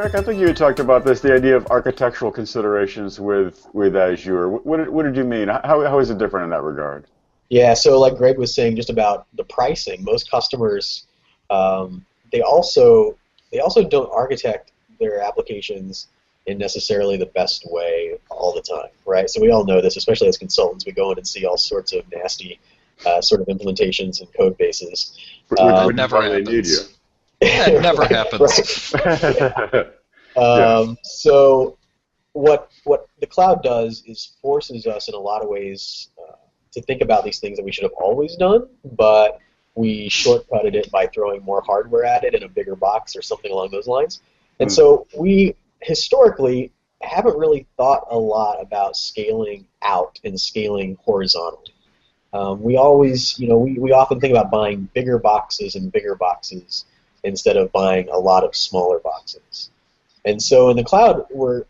Eric, I think you had talked about this, the idea of architectural considerations with Azure. What did you mean? How is it different in that regard? Yeah, so like Greg was saying, just about the pricing, most customers, they also don't architect their applications in necessarily the best way all the time, right? So we all know this, especially as consultants. We go in and see all sorts of nasty sort of implementations and code bases. Which never they need you. happens. Yeah, it never happens. So what the cloud does is forces us in a lot of ways to think about these things that we should have always done, but we shortcutted it by throwing more hardware at it in a bigger box or something along those lines. And so we historically haven't really thought a lot about scaling out and scaling horizontally. We always, we often think about buying bigger boxes and bigger boxes instead of buying a lot of smaller boxes. And so in the cloud,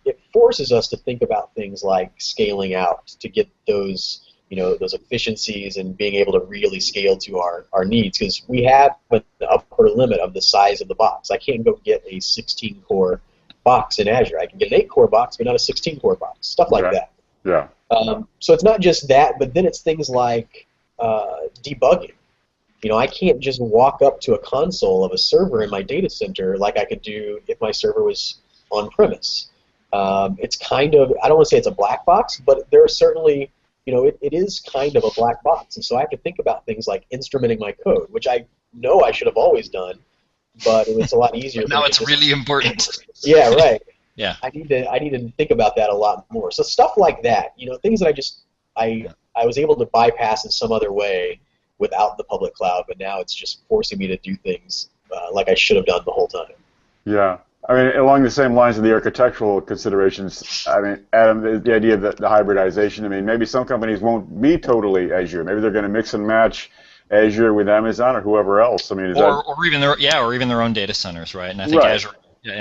it forces us to think about things like scaling out to get those those efficiencies and being able to really scale to our needs, because we have the upper limit of the size of the box. I can't go get a 16-core box in Azure. I can get an 8-core box, but not a 16-core box, stuff like that. Yeah. So it's not just that, but then it's things like debugging. I can't just walk up to a console of a server in my data center like I could do if my server was on-premise. It's kind of, I don't want to say it's a black box, but there are certainly, it is kind of a black box. And so I have to think about things like instrumenting my code, which I know I should have always done, but it's a lot easier. Now it's really important. Yeah, right. Yeah. I need to think about that a lot more. So stuff like that, things that I was able to bypass in some other way without the public cloud, but now it's just forcing me to do things like I should have done the whole time. Yeah. I mean, along the same lines of the architectural considerations, I mean, Adam, the idea of the hybridization, I mean, maybe some companies won't be totally Azure. Maybe they're going to mix and match Azure with Amazon or whoever else. I mean, or even their own data centers, right? And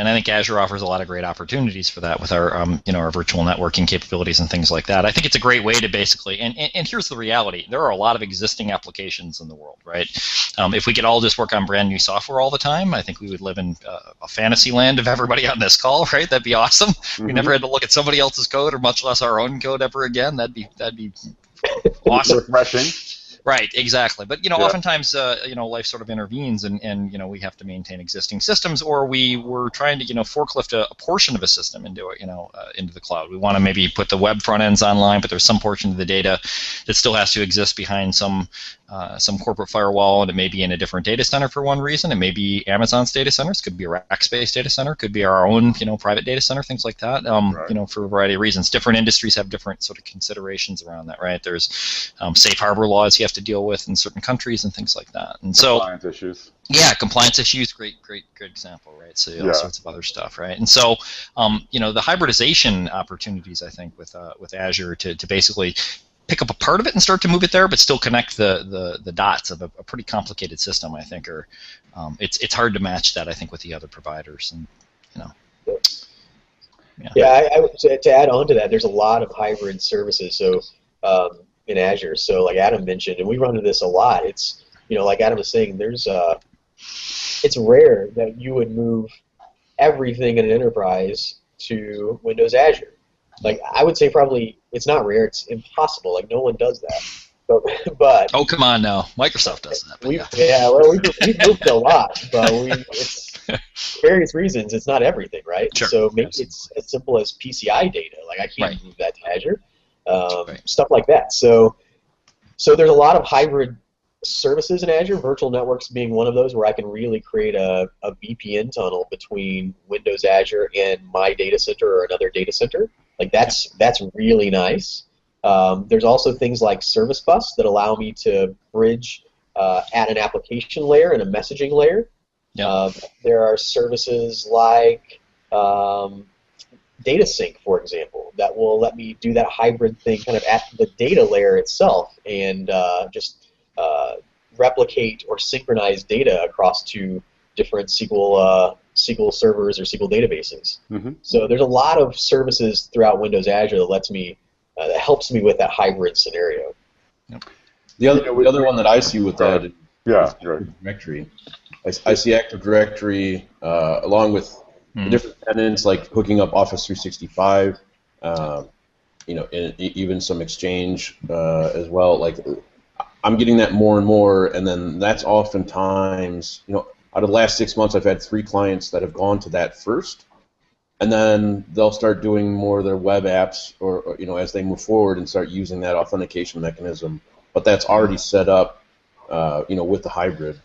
I think Azure offers a lot of great opportunities for that with our our virtual networking capabilities and things like that. I think it's a great way to basically and here's the reality: there are a lot of existing applications in the world, right? If we could all just work on brand new software all the time, I think we would live in a fantasy land of everybody on this call, right? That'd be awesome. Mm-hmm. We never had to look at somebody else's code or much less our own code ever again. That'd be awesome. Refreshing. Right, exactly. But oftentimes life sort of intervenes, and we have to maintain existing systems, or we were trying to forklift a portion of a system into the cloud. We want to maybe put the web front ends online, but there's some portion of the data that still has to exist behind some corporate firewall, and it may be in a different data center for one reason. It may be Amazon's data centers, could be a Rackspace data center, could be our own private data center, things like that. For a variety of reasons. Different industries have different sort of considerations around that, right? There's safe harbor laws you have to deal with in certain countries and things like that. And compliance issues. Yeah, compliance issues, great example, right? So all sorts of other stuff, right? And so, the hybridization opportunities, I think, with Azure to basically pick up a part of it and start to move it there, but still connect the dots of a pretty complicated system, I think, or it's hard to match that, I think, with the other providers, and to add on to that, there's a lot of hybrid services. So in Azure, so like Adam mentioned, and we run into this a lot. It's like Adam was saying, it's rare that you would move everything in an enterprise to Windows Azure. Like, I would say probably it's not rare, it's impossible. Like, no one does that. But oh, come on now, Microsoft does that. We've moved a lot, but it's various reasons. It's not everything, right? Sure. So maybe it's as simple as PCI data. Like, I can't move that to Azure. Stuff like that. So there's a lot of hybrid services in Azure, virtual networks being one of those, where I can really create a VPN tunnel between Windows Azure and my data center or another data center. Like, that's really nice. There's also things like Service Bus that allow me to bridge at an application layer and a messaging layer. There are services like Data Sync, for example, that will let me do that hybrid thing kind of at the data layer itself and just replicate or synchronize data across two different SQL servers or SQL databases. Mm-hmm. So there's a lot of services throughout Windows Azure that lets me that helps me with that hybrid scenario. Yep. The other one that I see with that is Directory. I see Active Directory along with the different tenants, like hooking up Office 365, and even some Exchange as well. Like, I'm getting that more and more, and then that's oftentimes, out of the last 6 months, I've had 3 clients that have gone to that first, and then they'll start doing more of their web apps, or as they move forward and start using that authentication mechanism. But that's already set up, with the hybrid.